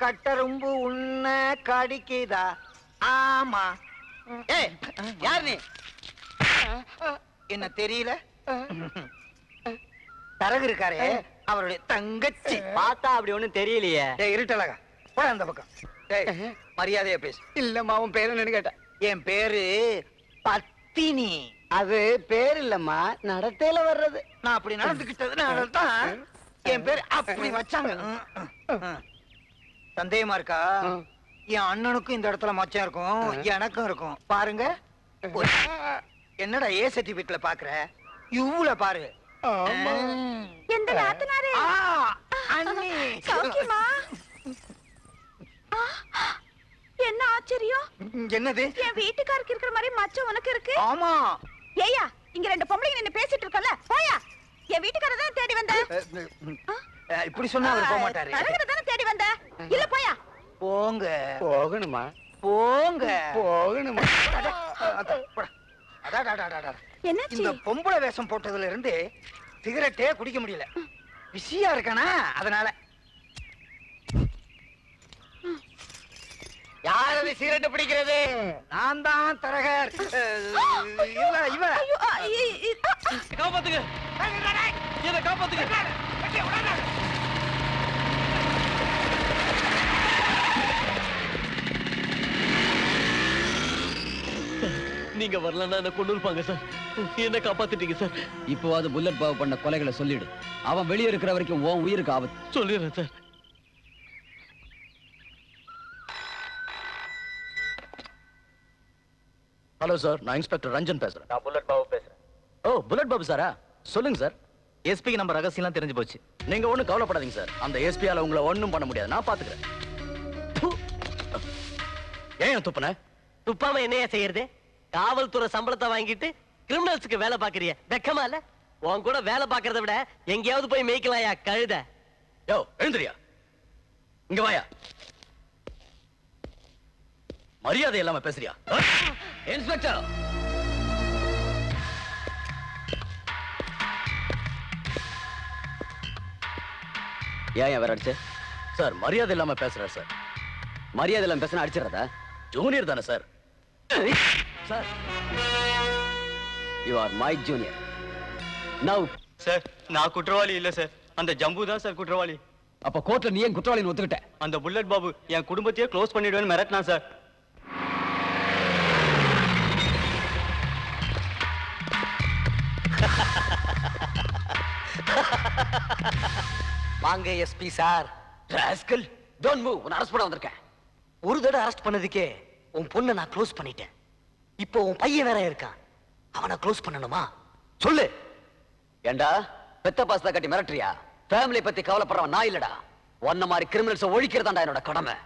கட்டரும்பு உன்ன கடிக்குதா? ஆமா. ஏய், யார் நீ? என்ன தெரியல? தரகு இருக்காரே, அவருடைய தங்கச்சி. பார்த்தா அப்படி ஒண்ணும் தெரியலையே. டேய் இருட்டலகா, போட அந்த பக்கம். டேய் மரியாதையா பேசு. இல்லம்மா, உன் பேர் என்னன்னு கேட்டேன். என் பேரு பத்தினி. அது பேர் இல்லம்மா, நடத்தையில வர்றது. நான் அப்படி நடந்துகிட்டதுனால தான் என் பேர் அப்படி வச்சாங்க. சந்தேகமா இருக்கா? என் அண்ணனுக்கும் இந்த இடத்துல மச்சம் இருக்கும், எனக்கும் இருக்கும். பாருங்க. என்னடா ஏ சர்டிபிகேட்ல பாக்குற? யூல பாரு. எந்த நாத்தனாரே? அண்ணி சௌக்கியமா? என்ன ஆச்சரியம்? என்னது? என் வீட்டுக்காருக்கு இருக்கிற மாதிரி மச்சம் உனக்கு இருக்கு? ஆமா. ஏயா, இங்க ரெண்டு பொம்பளைங்க நின்னு பேசிட்டு இருக்கல, போயா. என் வீட்டுக்காரர் தான் தேடி வந்த. இப்படி சொன்னா அவர் போக மாட்டாரு. தரகர தான தேடி வந்த. இல்ல போயா. போங்க. போகணுமா? போங்க. போகணுமா? என்னாச்சு? இந்த பொம்பளை வேஷம் போட்டதுல இருந்து சிகரெட்டே குடிக்க முடியல. பிஸியா இருக்கானா, அதனால. யாரது சிகரெட் பிடிக்கிறது? நான் தான் தரகர். இவ காப்பாத்துங்க, என்ன காப்பாத்துங்க. நீங்க வரலன்னா என்ன கொண்டு இருப்பாங்க சார். என்ன காப்பாத்திட்டீங்க சார். இப்போவாது புல்லட் பாபு பண்ண கொலைகளை சொல்லிடு. அவன் வெளியே இருக்கிற வரைக்கும் உன் உயிருக்கு ஆபத்து. சொல்லிடுறேன் சார். ஹலோ சார், நான் இன்ஸ்பெக்டர் ரஞ்சன் பேசுறேன். நான் புல்லட் பாபு பேசுறேன். ஓ, புல்லட் பாபு சாரா? சொல்லுங்க சார். எஸ்பிக்கு நம்ம ரகசியம்லாம் தெரிஞ்சு போச்சு. நீங்க ஒண்ணும் கவலைப்படாதீங்க சார். அந்த எஸ்பியால உங்களை ஒண்ணும் பண்ண முடியாது, நான் பாத்துக்கிறேன். ஏன் துப்புன? துப்பாம என்னையா செய்யறது? காவல்துறை சம்பளத்தை வாங்கிட்டு கிரிமினல்ஸ்க்கு வேலை பாக்குறிய? வெக்கமா இல்ல? உன் கூட வேலை பாக்குறத விட எங்கேயாவது போய் மேய்க்கலாயா கழுத. யோ, எழுந்திரியா. இங்க வாயா. மரியாதை இல்லாம பேசுறியா? இன்ஸ்பெக்டர், ஏன் வேற அடிச்சு? சார், மரியாதை இல்லாம பேசுறாரு சார். மரியாதை இல்லாம பேசினா அடிச்சிடறதா? ஜூனியர் தானே sir. Sir, you are my junior. Now sir, நான் குற்றவாளி இல்ல சார். அந்த ஜம்பு தான் சார் குற்றவாளி. அப்ப கோர்ட்ல நீ ஏன் குற்றவாளின்னு ஒத்துக்கிட்ட? அந்த புல்லட் பாபு என் குடும்பத்தையே க்ளோஸ் பண்ணிடுவேன்னு மிரட்டினா சார். வாங்க SP sir. Rascal, don't move. உன்னை அரெஸ்ட் பண்ண வந்திருக்கேன். ஒரு தடவை அரெஸ்ட் பண்ணதுக்கே உன் பொண்ணை நான் க்ளோஸ் பண்ணிட்டேன். இப்போ உன் பையன் வேற இருக்கான், அவனை க்ளோஸ் பண்ணணுமா? சொல்லு. ஏண்டா பெத்த பாஸ்தா கட்டி மிரட்டுறியா? ஃபேமிலி பத்தி கவலைப்படுறவன் நான் இல்லடா. ஒன்ன மாதிரி கிரிமினல்ஸ் ஒழிக்கிறதாண்டா என்னோட கடமை.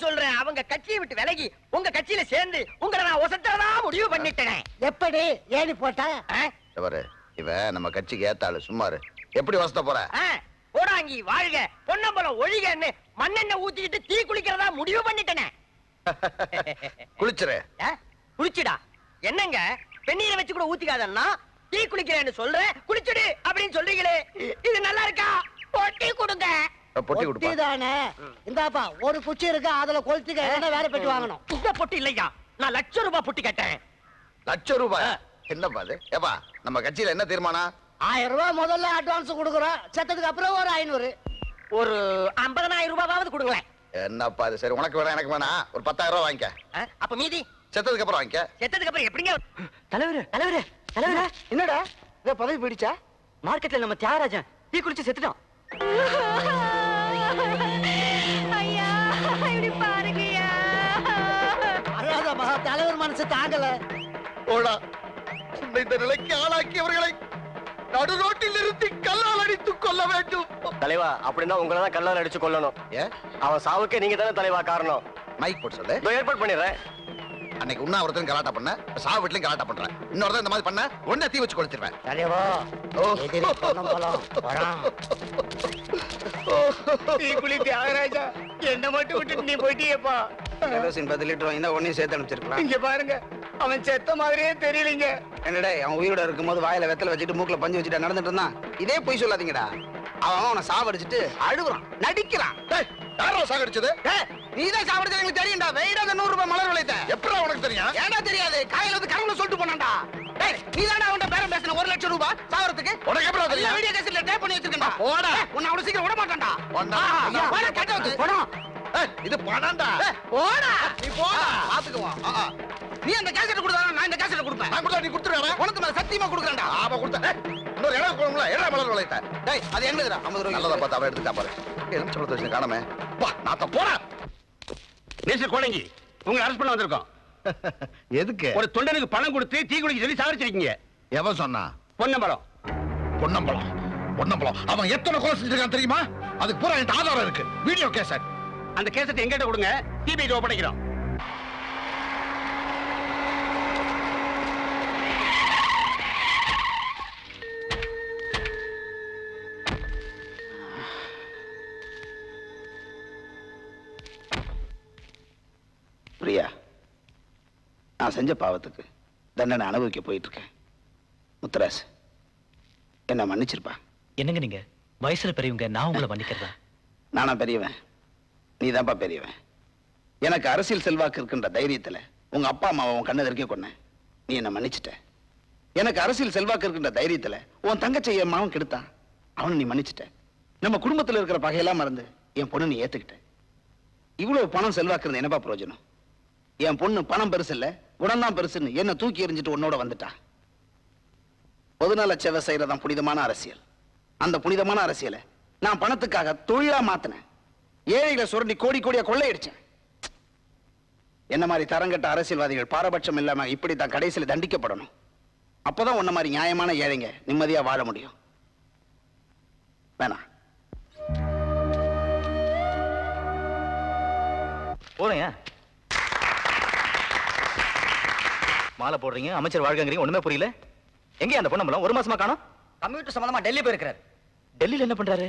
சொல்றேன், அவங்க கட்சியை விட்டு விலகி உங்க கட்சியில சேர்ந்து உங்களை நான் ஒசத்தறதா முடிவு பண்ணிட்டேன். எப்படி ஏணி போட்ட? இவ நம்ம கட்சிக்கு ஏத்தாளு. சும்மாரு. எப்படி வசத்த போற? போடாங்கி வாழ்க பொன்னம்பலம் ஒழிகன்னு மண்ணெண்ணெய் ஊத்திக்கிட்டு தீ குளிக்கிறதா முடிவு பண்ணிட்டேனே. குளிச்சுரு. குளிச்சுடா என்னங்க? வெந்நீரை வச்சு கூட ஊத்திக்காதன்னா தீ குளிக்கிறேன்னு சொல்றேன், குளிச்சுடு அப்படின்னு சொல்றீங்களே, இது நல்லா இருக்கா? பொட்டி கொடுங்க. பொட்டி கொடுப்பா. தானே இந்தாப்பா, ஒரு குச்சி இருக்கு, அதுல கொளுத்திக்க. என்ன வேற பெட்டி வாங்கணும்? இந்த பொட்டி இல்லையா, நான் ₹1,00,000 பொட்டி கேட்டேன். ₹1,00,000? என்னப்பா அது? ஏப்பா, நம்ம கட்சியில என்ன தீர்மானம்? ₹1000 முதல்ல அட்வான்ஸ் கொடுக்குறோம், செத்ததுக்கு அப்புறம் ஒரு 500, ஒரு ₹50,000 கொடுங்களேன். என்னப்பா அது? சரி, உனக்கு வேணா எனக்கு வேணா, ஒரு ₹10,000 வாங்கிக்க. அப்ப மீதி செத்ததுக்கு அப்புறம் வாங்கிக்க. செத்ததுக்கு அப்புறம் எப்படிங்க? தலைவரே தலைவரே தலைவரே, என்னடா இத பதவி போயிடுச்சா? மார்க்கெட்ல நம்ம தியாகராஜன் டீ குடிச்சு செத்துட்டான். ஐயா, இப்படி பாருங்கய்யா. அழாத மகா, தலைவர் மனசு தாங்கல. ஓடா, உன்னை இந்த நிலைக்கு ஆளாக்கியவர்களை நடு ரோட்டில் நிறுத்தி கல்லால் அடித்து கொல்ல வேண்டும். தலைவா, அப்படின்னா உங்களை தான் கல்லால் அடிச்சு கொல்லணும். ஏன்? அவன் சாவுக்கே நீங்க தானே தலைவா காரணம். மைக் போட்டு சொல்லு. ஏற்பாடு பண்ணிடுறேன். அன்னைக்கு உண்ணாவிரதம் கலாட்டா பண்ண, சாவு வீட்லயும் கலாட்டா பண்றேன். இன்னொரு இந்த மாதிரி பண்ண உடனே தீ வச்சு கொளுத்திடுவேன். தலைவா, எதிரி பொன்னம்பலம் வரான். தீ குளி தியாகராஜா, என்ன மட்டும் விட்டு நீ போயிட்டியப்பா. கெரோசின் 10 லிட்டர் வாங்கினா ஒன்னையும் சேர்த்து அனுப்பிச்சிருக்கலாம். இங்க பாருங்க, அவன் செத்த மாதிரியே தெரியலீங்க. என்னடா அவன் உயிரோட இருக்கும்போது வாயில வெத்தலை வச்சுட்டு மூக்குல பஞ்சு வச்சுட்டு நடந்துட்டு இருந்தான். இதே பொய் சொல்லாதீங்கடா. அவன் அவனை சாவடிச்சிட்டு அழுகுறான், நடிக்கிறான். யாரோ சாகடிச்சது? நீதான் சாவடிச்சது எங்களுக்கு தெரியும்டா. வெயிடா அந்த 100 ரூபாய் மலர் விளைத்த எப்படா உனக்கு தெரியும்? ஏன்டா தெரியாது? காலையில வந்து கரவுல சொல்லிட்டு போனான்டா. நீதானே அவன்கிட்ட பேரம் பேசின 1 லட்சம் ரூபாய் சாவறதுக்கு? உனக்கு எப்படா தெரியும்? வீடியோ கேசட்ல டேப் பண்ணி வச்சிருக்கேன்டா. போடா. உன்னை அவ்வளவு சீக்கிரம் விட மாட்டான்டா. வந்தா. போடா, கட்ட வந்து போடா. இது பணம்டா. போடா. நீ போடா. பாத்துக்குவோம். நீ அந்த கேசட் கொடுத்தா நான் இந்த கேசட் கொடுப்பேன். நான் கொடுத்தா நீ கொடுத்துருவா? உனக்கு மேல சத்தியமா கொடுக்கறேன்டா. ஆமா கொடுத்த. இன்னொரு இடம் கொடுங்களா? ஏடா மலர் விளைத்த? டேய் அது என்னதுடா? 50 ரூபாய் நல்லதா பார்த்து அவ எடுத்துட்டா பாரு. எலுமிச்சம்பழத்தை வச்சு காணமே. வா நாத்த போடா. மிஸ்டர் கோடங்கி, உங்களை அரெஸ்ட் பண்ண வந்திருக்கோம். எதுக்கு? ஒரு தொண்டனுக்கு பணம் கொடுத்து டீ குடிக்க சொல்லி சாகரிச்சிருக்கீங்க. எவன் சொன்னா? பொன்னம்பலம். பொன்னம்பலம். பொன்னம்பலம். அவன் எத்தனை கொலை செஞ்சிருக்கான் தெரியுமா? அதுக்கு பூரா என்கிட்ட ஆதாரம் இருக்கு. Video cassette. அந்த கேசத்தை எங்கிட்ட கொடுங்க, சிபிஐ ஒப்படைக்கிறோம். பிரியா, நான் செஞ்ச பாவத்துக்கு தண்டனை அனுபவிக்க போயிட்டு இருக்கேன். முத்துராஸ் என்ன மன்னிச்சிருப்பா. என்னங்க நீங்க வயசுல பெரியவங்க, நான் உங்களை மன்னிக்கிறதா? நானா பெரியவன்? நீதான்ப்பா பெரியவன். எனக்கு அரசியல் செல்வாக்கு இருக்கின்ற தைரியத்துல உங்க அப்பா அம்மாவை உன் கண்ணு எதிர்க்க கொன்னேன். நீ என்ன மன்னிச்சிட்ட. எனக்கு அரசியல் செல்வாக்கு இருக்கின்ற தைரியத்துல உன் தங்கச்சி என் மாவன் கெடுத்தான். அவனை நீ மன்னிச்சிட்ட. நம்ம குடும்பத்துல இருக்கிற பகையெல்லாம் மறந்து என் பொண்ணு நீ ஏத்துக்கிட்ட. இவ்வளவு பணம் செல்வாக்கு இருந்த என்னப்பா பிரயோஜனம்? என் பொண்ணு பணம் பெருசு இல்ல, குணம்தான் பெருசுன்னு என்ன தூக்கி எறிஞ்சிட்டு உன்னோட வந்துட்டா. பொதுநல சேவை செய்யறதான் புனிதமான அரசியல். அந்த புனிதமான அரசியலை நான் பணத்துக்காக தொழிலா மாத்தினேன். ஏழைகளை சுரண்டி கோடி கோடியா கொள்ளையடிச்சேன். என்ன மாதிரி தரங்கட்ட அரசியல்வாதிகள் பாரபட்சம் இல்லாம இப்படித்தான் கடைசியில தண்டிக்கப்படணும். அப்பதான் உன்ன மாதிரி நியாயமான ஏழைங்க நிம்மதியா வாழ முடியும். வேணாம். போறேங்க. மாலை போடுறீங்க, அமைச்சர் வாழ்க்கங்கிறீங்க, ஒண்ணுமே புரியல. எங்க அந்த பொண்ணம்பலம்? 1 மாசமா காணோம். கம்ப்யூட்டர் சம்பந்தமா டெல்லி போயிருக்கிறார். டெல்லியில என்ன பண்றாரு?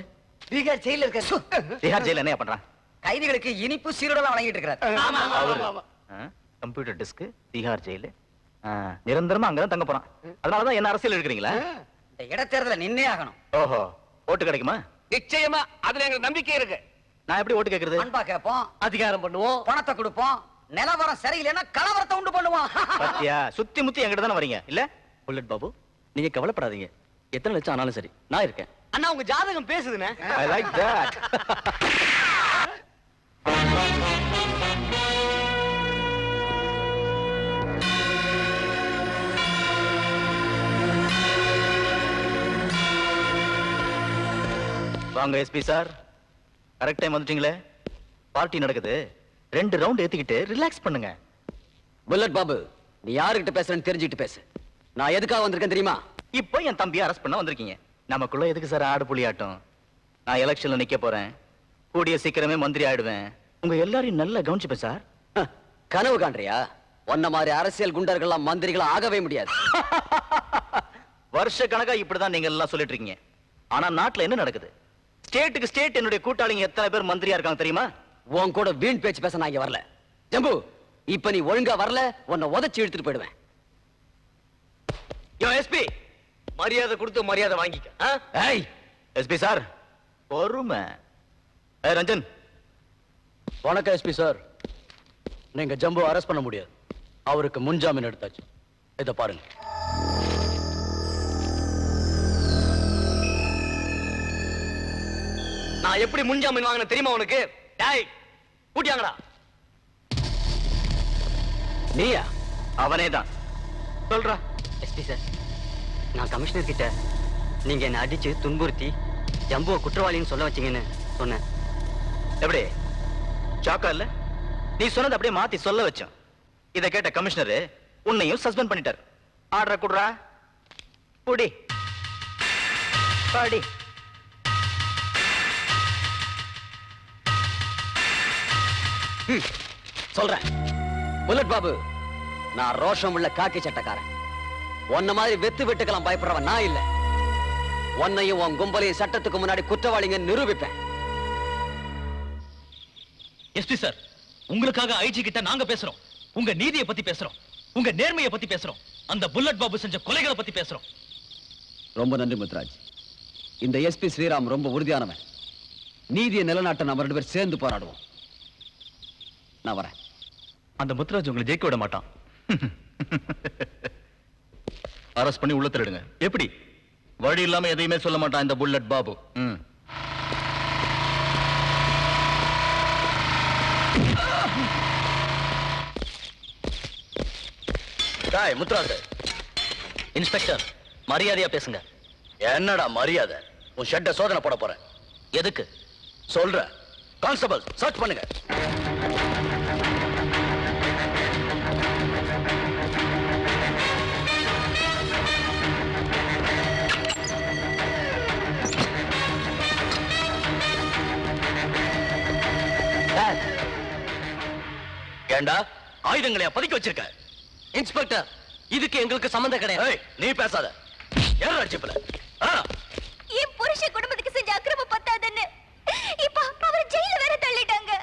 பீகார் ஜெயில இருக்காரு. பீகார் ஜெயில என்ன பண்றான்? கைதிகளுக்கு இனிப்பு சீரோடலாம் வழங்கிட்டு இருக்கிறார். கம்ப்யூட்டர் டிஸ்க், பீகார் ஜெயில. நிரந்தரமா அங்கதான் தங்க போறான். அதனாலதான் என்ன அரசியல் எடுக்கிறீங்களா? இந்த இடைத்தேர்தல நின்னே ஆகணும். ஓஹோ, ஓட்டு கிடைக்குமா? நிச்சயமா அதுல எங்களுக்கு நம்பிக்கை இருக்கு. நான் எப்படி ஓட்டு கேக்குறது? அன்பா கேட்போம், அதிகாரம் பண்ணுவோம். பணத்தை கொடுப்போம், நிலவரம் சரியில்லைன்னா கலவரத்தை உண்டு பண்ணுவோம். பத்தியா, சுத்தி முத்தி என்கிட்ட தானே வரீங்க இல்ல? புல்லட் பாபு, நீங்க கவலைப்படாதீங்க. எத்தனை லட்சம் ஆனாலும் சரி, நான் இருக்கேன். அண்ணா உங்க ஜாதகம் பேசுதுண்ணே. I like that. வாங்க எஸ்பி சார், கரெக்ட் டைம் வந்துட்டீங்களே. பார்ட்டி நடக்குது, 2 ரவுண்ட் ஏத்திக்கிட்டு ரிலாக்ஸ் பண்ணுங்க. புல்லட் பாபு, நீ யாருக்கிட்ட பேசுறேன்னு தெரிஞ்சுக்கிட்டு பேசு. நான் எதுக்காக வந்திருக்கேன் தெரியுமா? இப்போ என் தம்பியை அரெஸ்ட் பண்ண வந்திருக்கீங்க. நமக்குள்ள எதுக்கு சார் ஆடு புலியாட்டம்? நான் எலெக்ஷன்ல நிக்க போறேன், கூடிய சீக்கிரமே மந்திரி ஆயிடுவேன். உங்க எல்லாரையும் நல்லா கவனிச்சுப்பேன் சார். கனவு காண்றியா? ஒன்ன மாதிரி அரசியல் குண்டர்கள்லாம் மந்திரிகளா ஆகவே முடியாது. வருஷ கணக்கா இப்படிதான் நீங்க எல்லாம் சொல்லிட்டு இருக்கீங்க. ஆனா நாட்டுல என்ன நடக்குது? ஸ்டேட்டுக்கு ஸ்டேட் என்னுடைய கூட்டாளிங்க எத்தனை பேர் மந்திரியா இருக்காங்க தெரியுமா? உன் கூட வீண் பேச்சு பேச நான் இங்க வரல. ஜம்பு, இப்ப நீ ஒழுங்கா வரல, உன்னை உதைச்சு இழுத்துட்டு போயிடுவேன். யோ எஸ்பி, மரியாதை கொடுத்து மரியாதை வாங்கிக்க. ஏய் எஸ்பி சார், பொறுமை. ஏய் ரஞ்சன். வணக்கம் எஸ்பி சார். நீங்க ஜம்பு அரெஸ்ட் பண்ண முடியாது. அவருக்கு முன்ஜாமீன் எடுத்தாச்சு. இத பாருங்க. நான் எப்படி முன்ஜாமீன் வாங்கின தெரியுமா உனக்கு? டேய் கூட்டியாங்கடா. நீயா? அவனே தான். சொல்றா. எஸ்பி சார், நான் கமிஷனர் கிட்ட நீங்க என்ன அடிச்சு துன்புறுத்தி ஜம்புவை குற்றவாளின்னு சொல்ல வச்சீங்கன்னு சொன்னேன். எப்படி சாக்கா இல்ல? நீ சொன்னது அப்படியே மாத்தி சொல்ல வச்சோம். இத கேட்ட கமிஷனர் உன்னையும் சஸ்பெண்ட் பண்ணிட்டார். ஆர்டர் குடுறா. புடி பாடி. சொல்றேன் புல்லட் பாபு, நான் ரோஷம் உள்ள காக்கி சட்டக்காரன். உன்ன மாதிரி வெத்து வெட்டுக்கெல்லாம் பயப்படுறவன் நான் இல்ல. உன்னையும் உன் கும்பலையும் சட்டத்துக்கு முன்னாடி குற்றவாளிங்க நிரூபிப்பேன். எஸ்பி சார், உங்களுக்காக ஐஜி கிட்ட நாங்க பேசுறோம். உங்க நீதியை பத்தி பேசுறோம். உங்க நேர்மையை பத்தி பேசுறோம். அந்த புல்லட் பாபு செஞ்ச கொலைகளை பத்தி பேசுறோம். ரொம்ப நன்றி முத்துராஜ். இந்த எஸ்பி ஸ்ரீராம் ரொம்ப உறுதியானவன். நீதியை நிலநாட்ட நம்ம 2 பேர் சேர்ந்து போராடுவோம். நான் வரேன். அந்த முத்துராஜ் உங்களை ஜெயிக்க விட மாட்டான். அரெஸ்ட் பண்ணி உள்ள தள்ளிடுங்க. எப்படி? வழி இல்லாம எதையுமே சொல்ல மாட்டான் இந்த புல்லட் பாபு. முத்துராஜ், இன்ஸ்பெக்டர் மரியாதையா பேசுங்க. என்னடா மரியாதை? உன் ஷெட்டை சோதனை போட போறேன். எதுக்கு சொல்ற. கான்ஸ்டபிள் சர்ச் பண்ணுங்க. ஏண்டா ஆயுதங்களையா பதுக்கி வச்சிருக்க? இன்ஸ்பெக்டர், இதுக்கு எங்களுக்கு சம்பந்தம் கிடையாது. ஏய், நீ பேசாத. ஏன் அடிச்சுப்பல? என் புருஷ குடும்பத்துக்கு செஞ்ச அக்கிரமம் பத்தாதுன்னு இப்ப அவர் ஜெயில வேற தள்ளிட்டாங்க.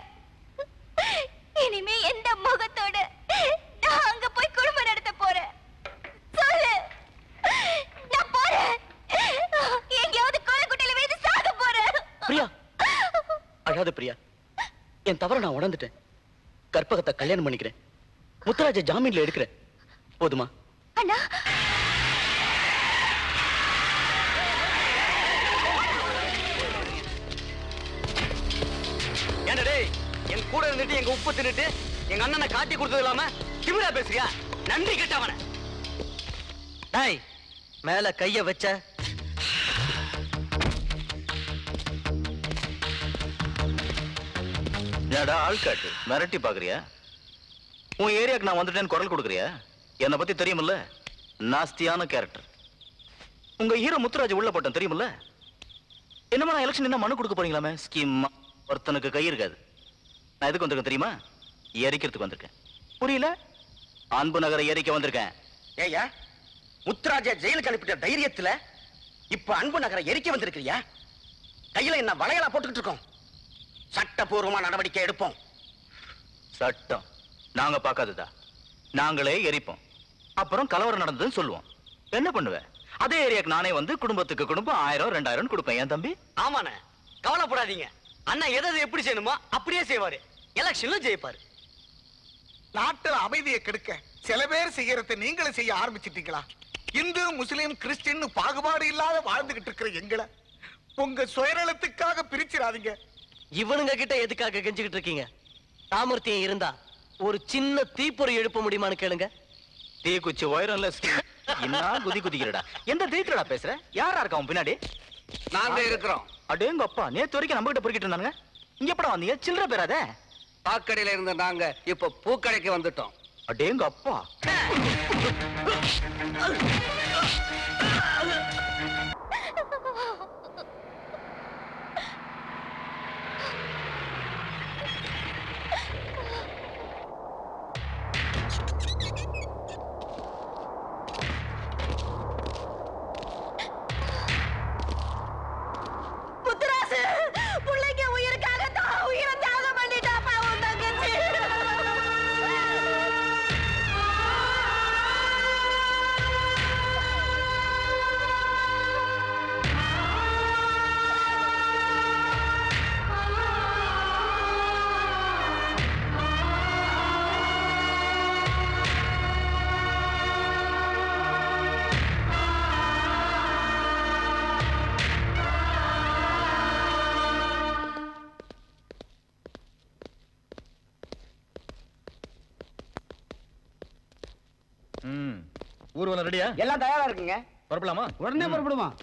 இனிமே எந்த முகத்தோட நான் அங்க போய் குடும்பம் நடத்த போறேன்? சொல்லு. நான் போறேன். எங்கேயாவது கொலைக்குட்டையில வீசி சாக போறேன். பிரியா, அழாத பிரியா. என் தவற நான் உணர்ந்துட்டேன். கற்பகத்தை கல்யாணம் பண்ணிக்கிறேன். முத்துராஜ ஜாமீன்ல எடுக்கிறேன். போதுமா? அண்ணா, என்னடே என் கூட இருந்துட்டு எங்க உப்பு தின்னுட்டு எங்க அண்ணனை காட்டி கொடுத்தது இல்லாம திமிரா பேசுறியா? நன்றி கெட்டவன. டேய், மேல கைய வச்ச என்னடா ஆள் காட்டு மிரட்டி பாக்குறியா? உன் ஏரியாக்கு நான் வந்துட்டேன்னு குரல் கொடுக்குறியா? என்னை பத்தி தெரியுமில்ல, நாஸ்தியான கேரக்டர். உங்க ஹீரோ முத்துராஜ் உள்ள போட்டேன் தெரியுமில்ல. என்னமா நான் எலெக்ஷன் என்ன மனு கொடுக்க போறீங்களாமே? ஸ்கீம் ஒருத்தனுக்கு கை இருக்காது. நான் எதுக்கு வந்திருக்கேன் தெரியுமா? எரிக்கிறதுக்கு வந்திருக்கேன். புரியல? அன்பு நகரை எரிக்க வந்திருக்கேன். ஏய்யா, முத்துராஜா ஜெயிலுக்கு அனுப்பிட்ட தைரியத்துல இப்ப அன்பு நகரை எரிக்க வந்திருக்கிறியா? கையில என்ன வளையலா போட்டுக்கிட்டு இருக்கோம்? சட்டபூர்வமா நடவடிக்கை எடுப்போம். சட்டம் நாங்க பார்க்காததா? நாங்களே எரிப்போம். அப்புறம் கலவரம் நடந்ததுன்னு சொல்லுவோம். என்ன பண்ணுவேன்? அதே ஏரியாக்கு நானே வந்து குடும்பத்துக்கு குடும்பம் 1000 2000 கொடுப்பேன். ஏன் தம்பி? ஆமாண்ணே, கவலைப்படாதீங்க. அண்ணா எதை எப்படி செய்யணுமோ அப்படியே செய்வாரு. எலெக்ஷன்ல ஜெயிப்பாரு. நாட்டுல அமைதியை கெடுக்க சில பேர் செய்யறதை நீங்களும் செய்ய ஆரம்பிச்சிட்டீங்களா? இந்து முஸ்லிம் கிறிஸ்டின் பாகுபாடு இல்லாத வாழ்ந்துகிட்டு இருக்கிற எங்களை உங்க சுயநலத்துக்காக பிரிச்சிடாதீங்க. இவனுங்க கிட்ட எதுக்காக கெஞ்சிக்கிட்டு இருக்கீங்க? சாமர்த்தியம் இருந்தா ஒரு சின்ன தீப்பொறி எழுப்ப முடியுமான்னு கேளுங்க. தீ குச்சி உயரம்ல என்ன குதி குதிக்கிறடா. எந்த தைரியத்துலடா பேசுற? யாரா இருக்கா உன் பின்னாடி? நாங்க இருக்கிறோம். அடேங்க அப்பா, நேத்து வரைக்கும் நம்ம கிட்ட பொறுக்கிட்டு இருந்தாங்க. இங்க எப்படா வந்தீங்க? சில்லற பேராத. பாக்கடையில இருந்த நாங்க இப்ப பூக்கடைக்கு வந்துட்டோம். அடேங்க அப்பா. முத்துராசு பிள்ளைங்க உயிருக்காக தான் உயிரை தியாகம் பண்ணிட்டாப்பா உன் தங்கச்சி. ஊர்வலம் ரெடியா? எல்லாம் தயாரா இருக்குங்க. புறப்படலாமா? உடனே புறப்படுமா?